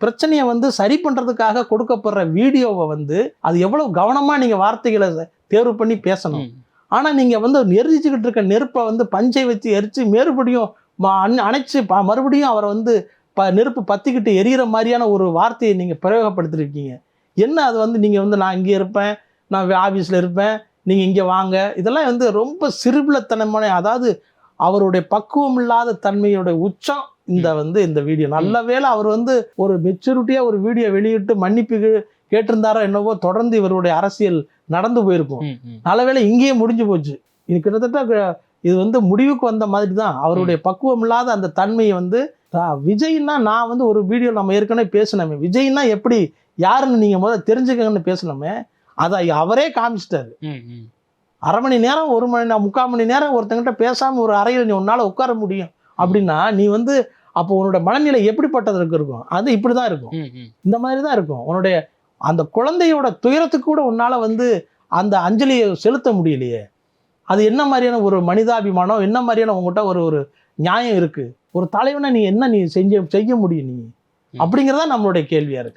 பிரச்சனையை வந்து சரி பண்றதுக்காக கொடுக்கப்படுற வீடியோவை வந்து அது எவ்வளவு கவனமா நீங்க வார்த்தைகளை தேர்வு பண்ணி பேசணும். ஆனா நீங்க வந்து எரிச்சுக்கிட்டு இருக்க நெருப்பை வந்து பஞ்சை வச்சு எரிச்சு மறுபடியும் அணைச்சு மறுபடியும் அவரை வந்து நெருப்பு பத்திக்கிட்டு எரியிற மாதிரியான ஒரு வார்த்தையை நீங்க பிரயோகப்படுத்திருக்கீங்க. என்ன அது வந்து நீங்க வந்து நான் இங்கே இருப்பேன், நான் ஆபீஸ்ல இருப்பேன், நீங்க இங்க வாங்க, இதெல்லாம் வந்து ரொம்ப சிறுபிள்ளைத்தனமான, அதாவது அவருடைய பக்குவம் இல்லாத தன்மையோட உச்சம் இந்த வீடியோ. நல்ல வேளை அவர் வந்து ஒரு மெச்சூரிட்டியா ஒரு வீடியோ வெளியிட்டு மன்னிப்பு கேட்டிருந்தாரோ என்னவோ, தொடர்ந்து இவருடைய அரசியல் நடந்து போயிருக்கும். நல்ல வேளை இங்கேயே முடிஞ்சு போச்சு. இது கிட்டத்தட்ட இது வந்து முடிவுக்கு வந்த மாதிரி தான். அவருடைய பக்குவம் இல்லாத அந்த தன்மையை வந்து விஜய்னா, நான் வந்து ஒரு வீடியோ நம்ம ஏற்கனவே பேசினோமே, விஜய்னா எப்படி யாருன்னு நீங்க முதல்ல தெரிஞ்சுக்கங்கன்னு பேசினோமே, அதை அவரே காமிச்சிட்டாரு. 1/2 மணி நேரம் 1 மணி நேரம் 3/4 மணி நேரம் ஒருத்தங்கிட்ட பேசாம ஒரு அறையில் நீ உன்னால உட்கார முடியும் அப்படின்னா, நீ வந்து அப்போ உன்னோட மனநிலை எப்படிப்பட்டதற்கு இருக்கும்? அது இப்படிதான் இருக்கும். இந்த மாதிரி தான் இருக்கும். உன்னுடைய அந்த குழந்தையோட துயரத்துக்கு கூட உன்னால வந்து அந்த அஞ்சலியை செலுத்த முடியலையே. அது என்ன மாதிரியான ஒரு மனிதாபிமானம், என்ன மாதிரியான உங்ககிட்ட ஒரு நியாயம் இருக்கு? ஒரு தலைவனை நீ என்ன செய்ய முடியும் நீ? அப்படிங்கிறதா நம்மளுடைய கேள்வியா இருக்கு.